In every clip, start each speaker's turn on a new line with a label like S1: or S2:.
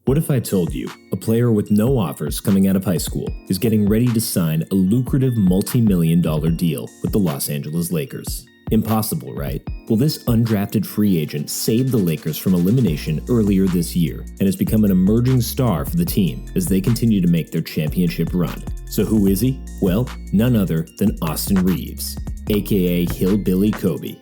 S1: What if I told you a player with no offers coming out of high school is getting ready to sign a lucrative multi-million-dollar deal with the Los Angeles Lakers? Impossible, right? Well, this undrafted free agent saved the Lakers from elimination earlier this year and has become an emerging star for the team as they continue to make their championship run. So who is he? Well, none other than Austin Reaves, aka Hillbilly Kobe.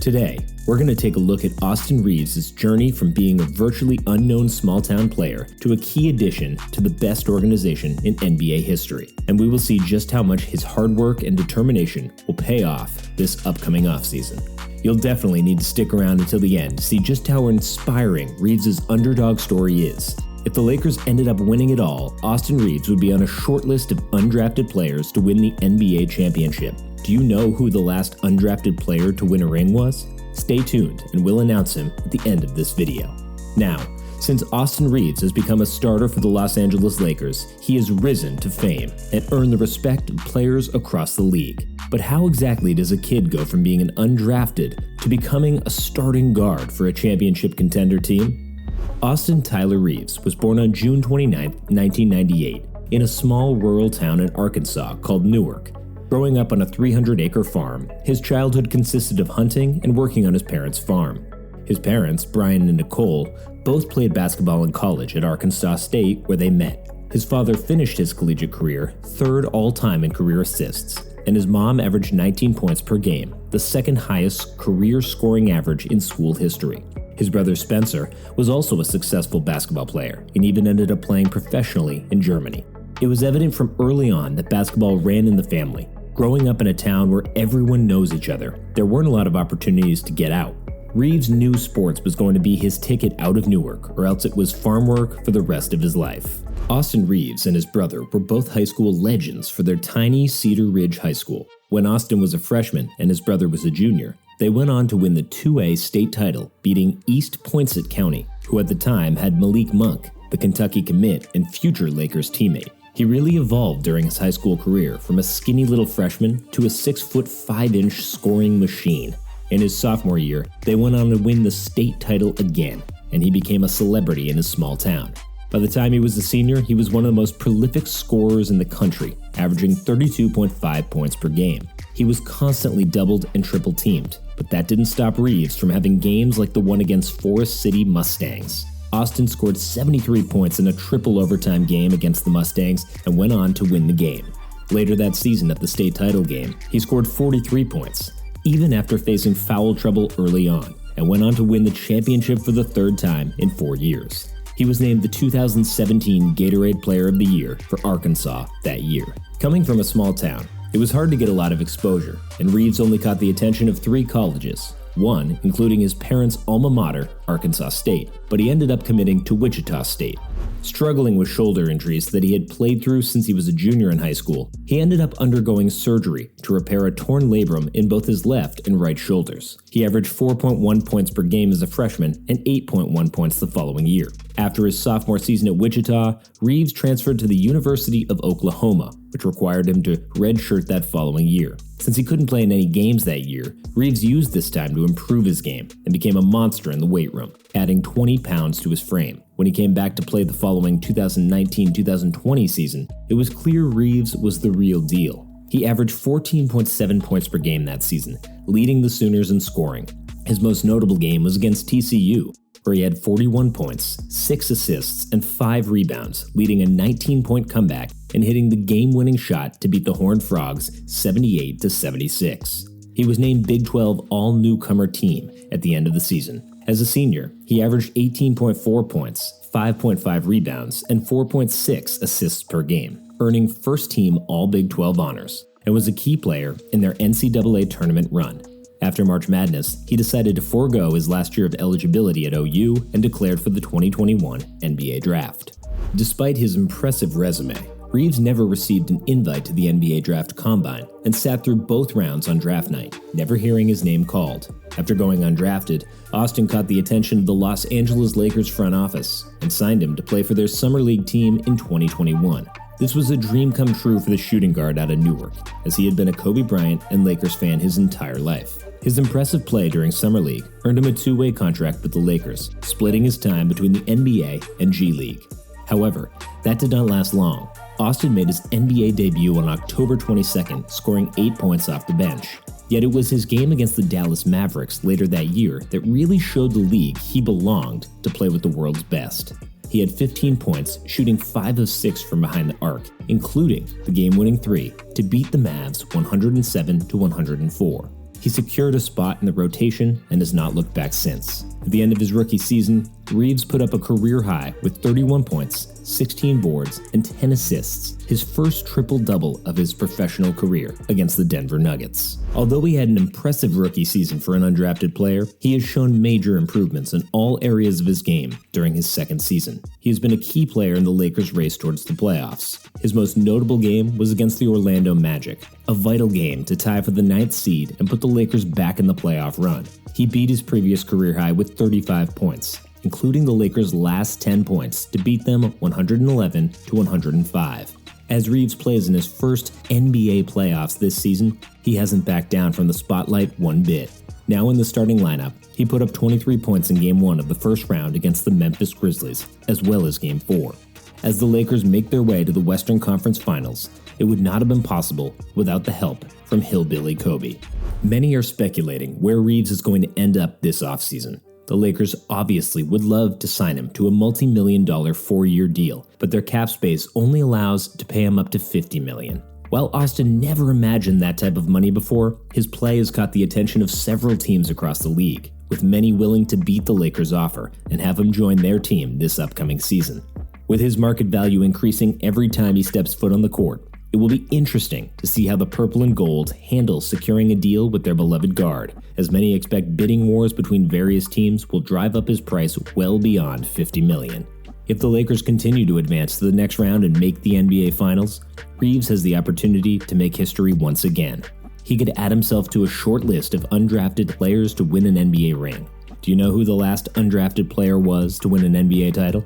S1: Today, we're going to take a look at Austin Reaves' journey from being a virtually unknown small-town player to a key addition to the best organization in NBA history. And we will see just how much his hard work and determination will pay off this upcoming offseason. You'll definitely need to stick around until the end to see just how inspiring Reaves' underdog story is. If the Lakers ended up winning it all, Austin Reaves would be on a short list of undrafted players to win the NBA championship. Do you know who the last undrafted player to win a ring was? Stay tuned and we'll announce him at the end of this video. Now, since Austin Reaves has become a starter for the Los Angeles Lakers, he has risen to fame and earned the respect of players across the league. But how exactly does a kid go from being an undrafted to becoming a starting guard for a championship contender team? Austin Tyler Reaves was born on June 29, 1998, in a small rural town in Arkansas called Newark. Growing up on a 300-acre farm, his childhood consisted of hunting and working on his parents' farm. His parents, Brian and Nicole, both played basketball in college at Arkansas State, where they met. His father finished his collegiate career third all-time in career assists, and his mom averaged 19 points per game, the second highest career scoring average in school history. His brother Spencer was also a successful basketball player and even ended up playing professionally in Germany. It was evident from early on that basketball ran in the family. Growing up in a town where everyone knows each other, there weren't a lot of opportunities to get out. Reaves knew sports was going to be his ticket out of Newark, or else it was farm work for the rest of his life. Austin Reaves and his brother were both high school legends for their tiny Cedar Ridge High School. When Austin was a freshman and his brother was a junior, they went on to win the 2A state title, beating East Poinsett County, who at the time had Malik Monk, the Kentucky commit and future Lakers teammate. He really evolved during his high school career from a skinny little freshman to a 6'5" scoring machine. In his sophomore year, they went on to win the state title again, and he became a celebrity in his small town. By the time he was a senior, he was one of the most prolific scorers in the country, averaging 32.5 points per game. He was constantly doubled and triple teamed, but that didn't stop Reaves from having games like the one against Forest City Mustangs. Austin scored 73 points in a triple overtime game against the Mustangs and went on to win the game. Later that season at the state title game, he scored 43 points, even after facing foul trouble early on, and went on to win the championship for the third time in 4 years. He was named the 2017 Gatorade Player of the Year for Arkansas that year. Coming from a small town, it was hard to get a lot of exposure, and Reaves only caught the attention of 3 colleges. One, including his parents' alma mater, Arkansas State, but he ended up committing to Wichita State. Struggling with shoulder injuries that he had played through since he was a junior in high school, he ended up undergoing surgery to repair a torn labrum in both his left and right shoulders. He averaged 4.1 points per game as a freshman and 8.1 points the following year. After his sophomore season at Wichita, Reaves transferred to the University of Oklahoma, which required him to redshirt that following year. Since he couldn't play in any games that year, Reaves used this time to improve his game and became a monster in the weight room, adding 20 pounds to his frame. When he came back to play the following 2019-2020 season, it was clear Reaves was the real deal. He averaged 14.7 points per game that season, leading the Sooners in scoring. His most notable game was against TCU, where he had 41 points, 6 assists, and 5 rebounds, leading a 19-point comeback and hitting the game-winning shot to beat the Horned Frogs 78-76. He was named Big 12 All-Newcomer Team at the end of the season. As a senior, he averaged 18.4 points, 5.5 rebounds, and 4.6 assists per game, earning first-team All-Big 12 honors, and was a key player in their NCAA tournament run. After March Madness, he decided to forego his last year of eligibility at OU and declared for the 2021 NBA Draft. Despite his impressive resume, Reaves never received an invite to the NBA Draft Combine and sat through both rounds on draft night, never hearing his name called. After going undrafted, Austin caught the attention of the Los Angeles Lakers front office and signed him to play for their Summer League team in 2021. This was a dream come true for the shooting guard out of Newark, as he had been a Kobe Bryant and Lakers fan his entire life. His impressive play during Summer League earned him a two-way contract with the Lakers, splitting his time between the NBA and G League. However, that did not last long. Austin made his NBA debut on October 22nd, scoring 8 points off the bench. Yet it was his game against the Dallas Mavericks later that year that really showed the league he belonged to play with the world's best. He had 15 points, shooting 5 of 6 from behind the arc, including the game-winning three to beat the Mavs 107-104. He secured a spot in the rotation and has not looked back since. At the end of his rookie season, Reaves put up a career high with 31 points, 16 boards, and 10 assists, his first triple-double of his professional career against the Denver Nuggets. Although he had an impressive rookie season for an undrafted player, he has shown major improvements in all areas of his game during his second season. He has been a key player in the Lakers' race towards the playoffs. His most notable game was against the Orlando Magic, a vital game to tie for the 9th seed and put the Lakers back in the playoff run. He beat his previous career high with 35 points, including the Lakers' last 10 points to beat them 111-105. As Reaves plays in his first NBA playoffs this season, he hasn't backed down from the spotlight one bit. Now in the starting lineup, he put up 23 points in Game 1 of the first round against the Memphis Grizzlies, as well as Game 4. As the Lakers make their way to the Western Conference Finals, it would not have been possible without the help from Hillbilly Kobe. Many are speculating where Reaves is going to end up this offseason. The Lakers obviously would love to sign him to a multi-million-dollar 4-year deal, but their cap space only allows to pay him up to $50 million. While Austin never imagined that type of money before, his play has caught the attention of several teams across the league, with many willing to beat the Lakers' offer and have him join their team this upcoming season. With his market value increasing every time he steps foot on the court, it will be interesting to see how the purple and gold handle securing a deal with their beloved guard, as many expect bidding wars between various teams will drive up his price well beyond $50 million. If the Lakers continue to advance to the next round and make the NBA Finals, Reaves has the opportunity to make history once again. He could add himself to a short list of undrafted players to win an NBA ring. Do you know who the last undrafted player was to win an NBA title?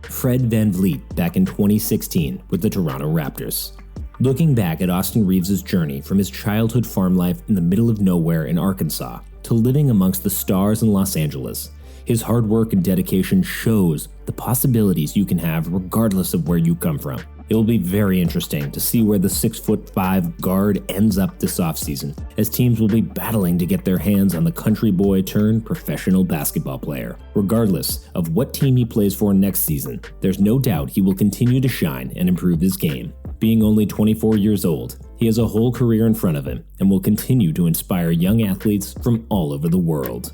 S1: Fred VanVleet back in 2016 with the Toronto Raptors. Looking back at Austin Reaves' journey from his childhood farm life in the middle of nowhere in Arkansas to living amongst the stars in Los Angeles, his hard work and dedication shows the possibilities you can have regardless of where you come from. It will be very interesting to see where the 6'5" guard ends up this offseason, as teams will be battling to get their hands on the country boy turned professional basketball player. Regardless of what team he plays for next season, there's no doubt he will continue to shine and improve his game. Being only 24 years old, he has a whole career in front of him and will continue to inspire young athletes from all over the world.